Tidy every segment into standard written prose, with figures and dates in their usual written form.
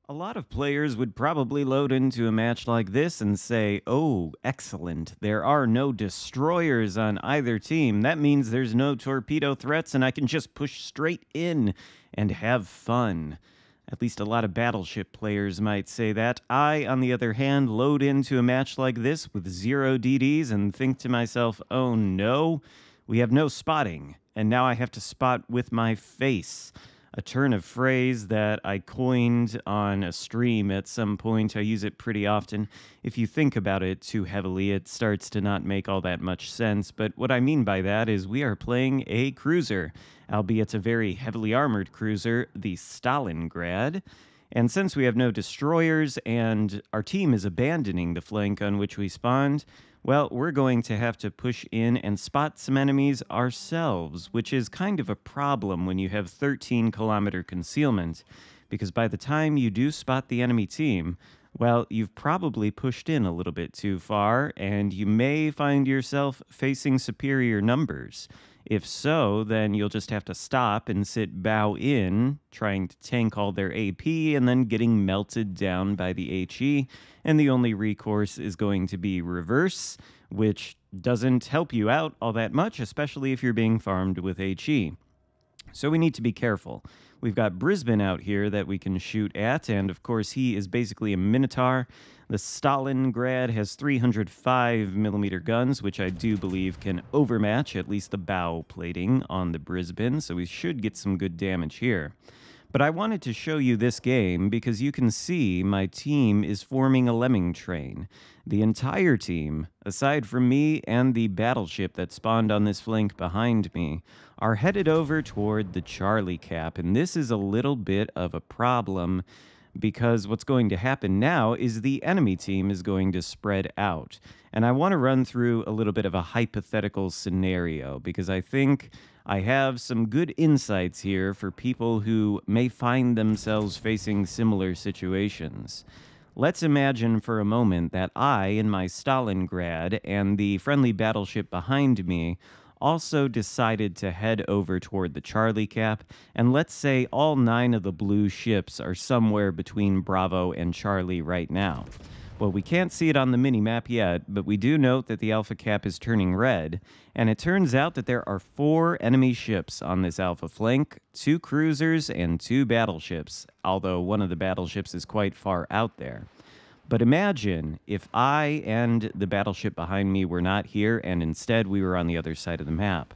A lot of players would probably load into a match like this and say, "Oh, excellent. There are no destroyers on either team. That means there's no torpedo threats and I can just push straight in and have fun." At least a lot of battleship players might say that. I, on the other hand, load into a match like this with 0 DDs and think to myself, "Oh no, we have no spotting, and now I have to spot with my face." A turn of phrase that I coined on a stream at some point. I use it pretty often. If you think about it too heavily, it starts to not make all that much sense. But what I mean by that is we are playing a cruiser, albeit a very heavily armored cruiser, the Stalingrad. And since we have no destroyers and our team is abandoning the flank on which we spawned, well, we're going to have to push in and spot some enemies ourselves, which is kind of a problem when you have 13-kilometer concealment, because by the time you do spot the enemy team, well, you've probably pushed in a little bit too far, and you may find yourself facing superior numbers. If so, then you'll just have to stop and sit bow in, trying to tank all their AP and then getting melted down by the HE, and the only recourse is going to be reverse, which doesn't help you out all that much, especially if you're being farmed with HE. So we need to be careful. We've got Brisbane out here that we can shoot at, and of course he is basically a Minotaur. The Stalingrad has 305mm guns, which I do believe can overmatch at least the bow plating on the Brisbane, so we should get some good damage here. But I wanted to show you this game because you can see my team is forming a lemming train. The entire team, aside from me and the battleship that spawned on this flank behind me, are headed over toward the Charlie Cap, and this is a little bit of a problem because what's going to happen now is the enemy team is going to spread out. And I want to run through a little bit of a hypothetical scenario because I think I have some good insights here for people who may find themselves facing similar situations. Let's imagine for a moment that I, in my Stalingrad, and the friendly battleship behind me also decided to head over toward the Charlie Cap, and let's say all 9 of the blue ships are somewhere between Bravo and Charlie right now. Well, we can't see it on the mini-map yet, but we do note that the Alpha Cap is turning red, and it turns out that there are 4 enemy ships on this Alpha flank, 2 cruisers and 2 battleships, although one of the battleships is quite far out there. But imagine if I and the battleship behind me were not here and instead we were on the other side of the map.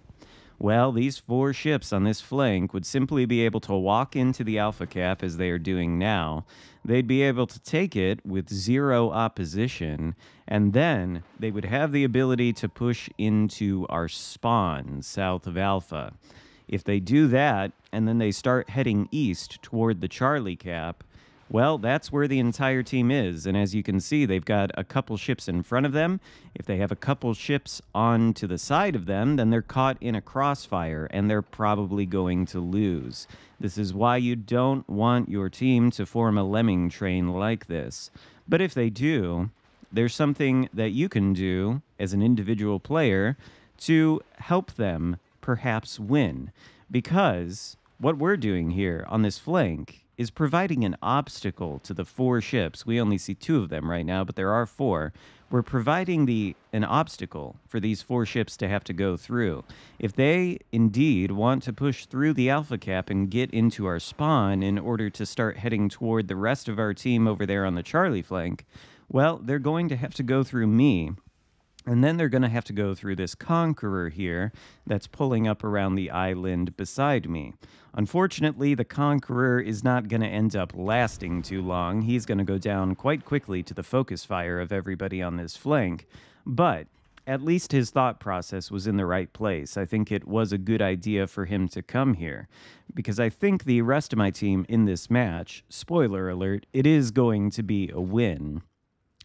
Well, these 4 ships on this flank would simply be able to walk into the Alpha Cap as they are doing now. They'd be able to take it with 0 opposition, and then they would have the ability to push into our spawn south of Alpha. If they do that, and then they start heading east toward the Charlie Cap, well, that's where the entire team is, and as you can see, they've got a couple ships in front of them. If they have a couple ships on to the side of them, then they're caught in a crossfire, and they're probably going to lose. This is why you don't want your team to form a lemming train like this. But if they do, there's something that you can do as an individual player to help them perhaps win. Because what we're doing here on this flank is providing an obstacle to the 4 ships. We only see 2 of them right now, but there are 4. We're providing an obstacle for these 4 ships to have to go through. If they indeed want to push through the Alpha Cap and get into our spawn in order to start heading toward the rest of our team over there on the Charlie flank, well, they're going to have to go through me. And then they're going to have to go through this Conqueror here that's pulling up around the island beside me. Unfortunately, the Conqueror is not going to end up lasting too long. He's going to go down quite quickly to the focus fire of everybody on this flank. But at least his thought process was in the right place. I think it was a good idea for him to come here. Because I think the rest of my team in this match, spoiler alert, it is going to be a win.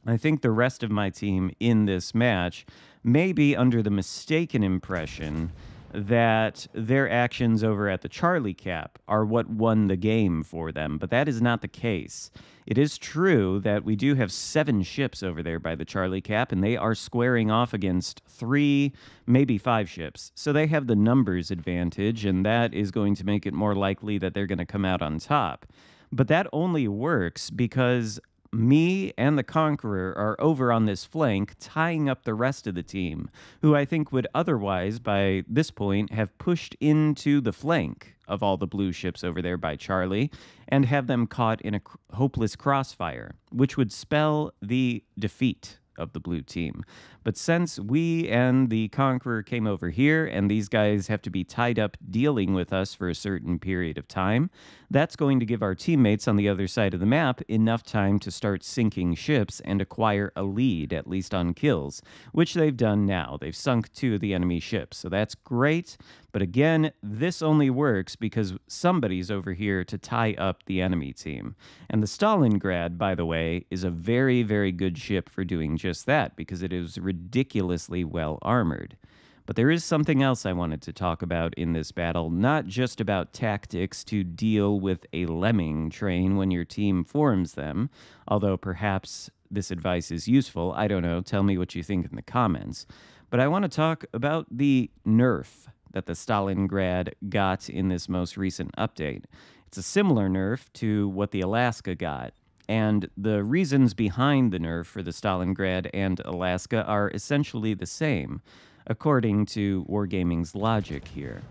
I think the rest of my team in this match may be under the mistaken impression that their actions over at the Charlie Cap are what won the game for them, but that is not the case. It is true that we do have 7 ships over there by the Charlie Cap, and they are squaring off against 3, maybe 5 ships. So they have the numbers advantage, and that is going to make it more likely that they're going to come out on top. But that only works because me and the Conqueror are over on this flank, tying up the rest of the team, who I think would otherwise, by this point, have pushed into the flank of all the blue ships over there by Charlie and have them caught in a hopeless crossfire, which would spell the defeat of the blue team. But since we and the Conqueror came over here and these guys have to be tied up dealing with us for a certain period of time, that's going to give our teammates on the other side of the map enough time to start sinking ships and acquire a lead, at least on kills, which they've done now. They've sunk 2 of the enemy ships, so that's great. But again, this only works because somebody's over here to tie up the enemy team. And the Stalingrad, by the way, is a very, very good ship for doing just that because it is ridiculously well armored. But there is something else I wanted to talk about in this battle, not just about tactics to deal with a lemming train when your team forms them, although perhaps this advice is useful. I don't know. Tell me what you think in the comments. But I want to talk about the nerf that the Stalingrad got in this most recent update. It's a similar nerf to what the Alaska got. And the reasons behind the nerf for the Stalingrad and Alaska are essentially the same, according to Wargaming's logic here.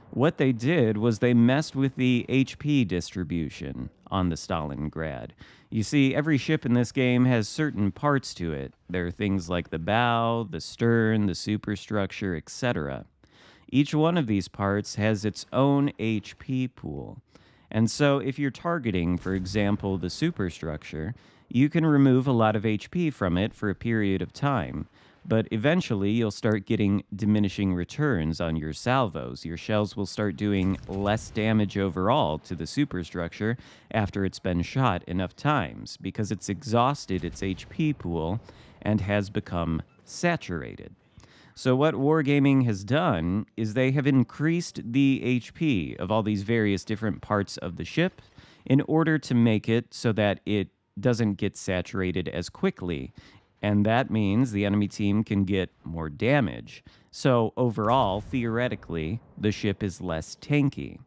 What they did was they messed with the HP distribution on the Stalingrad. You see, every ship in this game has certain parts to it. There are things like the bow, the stern, the superstructure, etc. Each one of these parts has its own HP pool. And so if you're targeting, for example, the superstructure, you can remove a lot of HP from it for a period of time. But eventually, you'll start getting diminishing returns on your salvos. Your shells will start doing less damage overall to the superstructure after it's been shot enough times, because it's exhausted its HP pool and has become saturated. So what Wargaming has done is they have increased the HP of all these various different parts of the ship in order to make it so that it doesn't get saturated as quickly. And that means the enemy team can get more damage. So overall, theoretically, the ship is less tanky.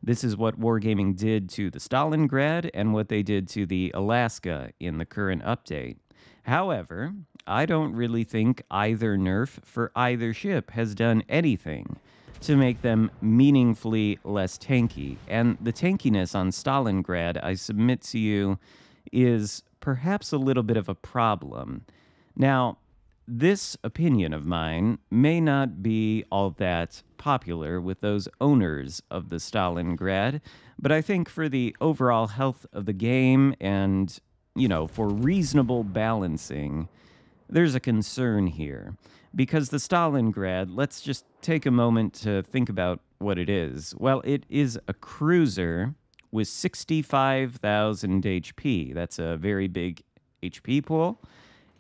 This is what Wargaming did to the Stalingrad and what they did to the Alaska in the current update. However, I don't really think either nerf for either ship has done anything to make them meaningfully less tanky. And the tankiness on Stalingrad, I submit to you, is perhaps a little bit of a problem. Now, this opinion of mine may not be all that popular with those owners of the Stalingrad, but I think for the overall health of the game and, for reasonable balancing, there's a concern here. Because the Stalingrad, let's just take a moment to think about what it is. Well, it is a cruiser with 65,000 HP. That's a very big HP pool.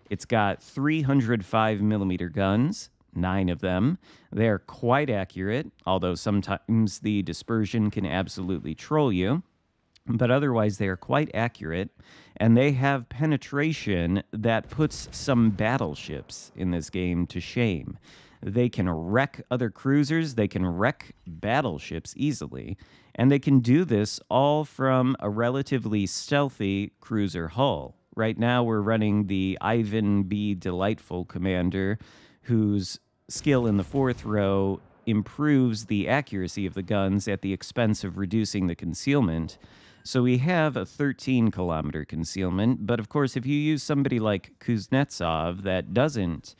It's got 305mm guns, 9 of them. They're quite accurate, although sometimes the dispersion can absolutely troll you. But otherwise, they are quite accurate, and they have penetration that puts some battleships in this game to shame. They can wreck other cruisers, they can wreck battleships easily, and they can do this all from a relatively stealthy cruiser hull. Right now, we're running the Ivan B. Delightful commander, whose skill in the 4th row improves the accuracy of the guns at the expense of reducing the concealment. So we have a 13-kilometer concealment, but of course, if you use somebody like Kuznetsov that doesn't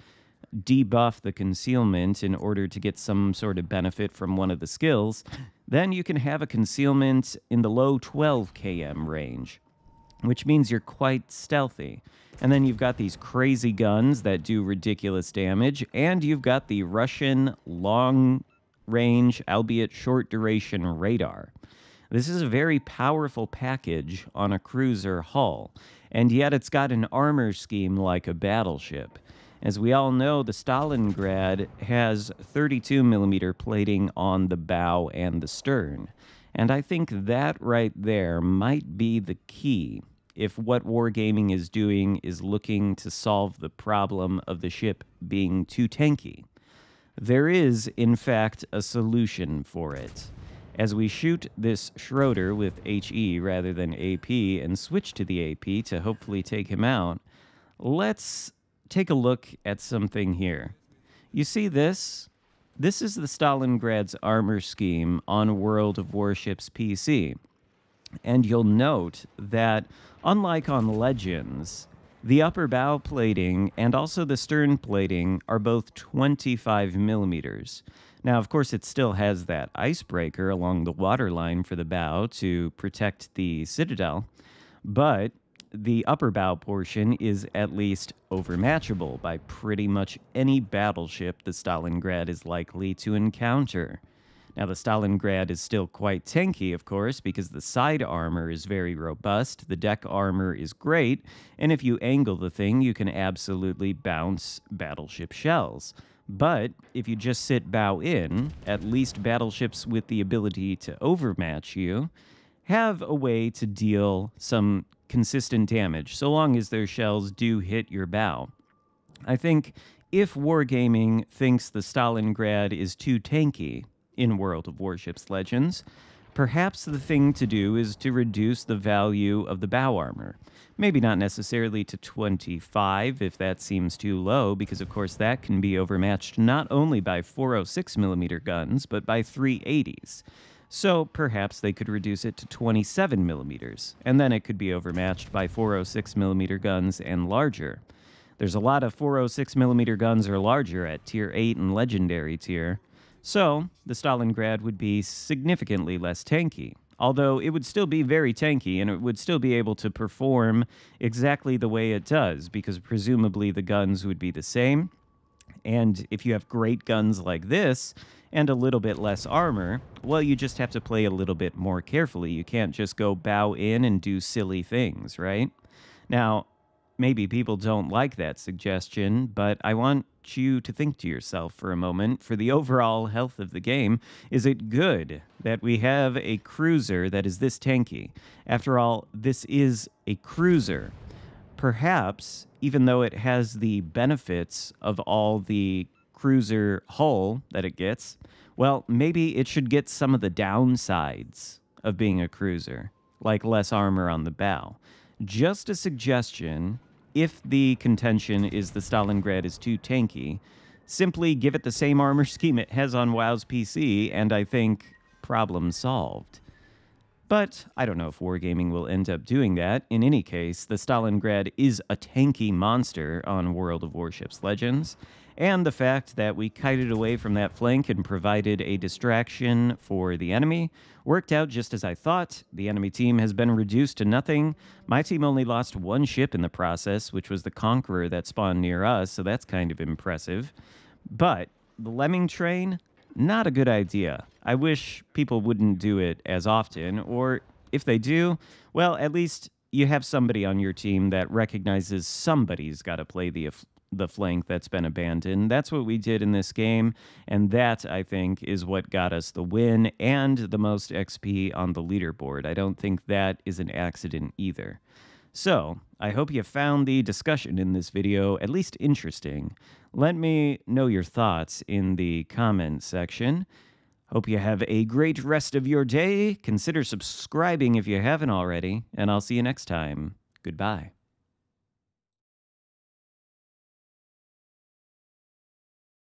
debuff the concealment in order to get some sort of benefit from one of the skills, then you can have a concealment in the low 12 km range, which means you're quite stealthy. And then you've got these crazy guns that do ridiculous damage, and you've got the Russian long-range, albeit short-duration radar. This is a very powerful package on a cruiser hull, and yet it's got an armor scheme like a battleship. As we all know, the Stalingrad has 32mm plating on the bow and the stern. And I think that right there might be the key if what Wargaming is doing is looking to solve the problem of the ship being too tanky. There is, in fact, a solution for it. As we shoot this Schroeder with HE rather than AP and switch to the AP to hopefully take him out, let's take a look at something here. You see this? This is the Stalingrad's armor scheme on World of Warships PC. And you'll note that, unlike on Legends, the upper bow plating and also the stern plating are both 25 millimeters. Now, of course, it still has that icebreaker along the waterline for the bow to protect the citadel, but the upper bow portion is at least overmatchable by pretty much any battleship the Stalingrad is likely to encounter. Now, the Stalingrad is still quite tanky, of course, because the side armor is very robust, the deck armor is great, and if you angle the thing, you can absolutely bounce battleship shells. But if you just sit bow in, at least battleships with the ability to overmatch you have a way to deal some consistent damage, so long as their shells do hit your bow. I think if Wargaming thinks the Stalingrad is too tanky in World of Warships Legends, perhaps the thing to do is to reduce the value of the bow armor. Maybe not necessarily to 25 if that seems too low, because of course that can be overmatched not only by 406mm guns, but by 380s. So perhaps they could reduce it to 27mm, and then it could be overmatched by 406mm guns and larger. There's a lot of 406mm guns or larger at Tier 8 and Legendary tier, so the Stalingrad would be significantly less tanky, although it would still be very tanky and it would still be able to perform exactly the way it does, because presumably the guns would be the same. And if you have great guns like this and a little bit less armor, well, you just have to play a little bit more carefully. You can't just go bow in and do silly things, right? Now, maybe people don't like that suggestion, but I want you to think to yourself for a moment, for the overall health of the game, is it good that we have a cruiser that is this tanky? After all, this is a cruiser. Perhaps, even though it has the benefits of all the cruiser hull that it gets, well, maybe it should get some of the downsides of being a cruiser, like less armor on the bow. Just a suggestion. If the contention is the Stalingrad is too tanky, simply give it the same armor scheme it has on WoW's PC, and I think problem solved. But I don't know if Wargaming will end up doing that. In any case, the Stalingrad is a tanky monster on World of Warships Legends, and the fact that we kited away from that flank and provided a distraction for the enemy worked out just as I thought. The enemy team has been reduced to nothing. My team only lost one ship in the process, which was the Conqueror that spawned near us, so that's kind of impressive. But the lemming train, not a good idea. I wish people wouldn't do it as often, or if they do, well, at least you have somebody on your team that recognizes somebody's got to play the flank that's been abandoned. That's what we did in this game, and that, I think, is what got us the win and the most XP on the leaderboard. I don't think that is an accident either. So, I hope you found the discussion in this video at least interesting. Let me know your thoughts in the comment section. Hope you have a great rest of your day. Consider subscribing if you haven't already, and I'll see you next time. Goodbye.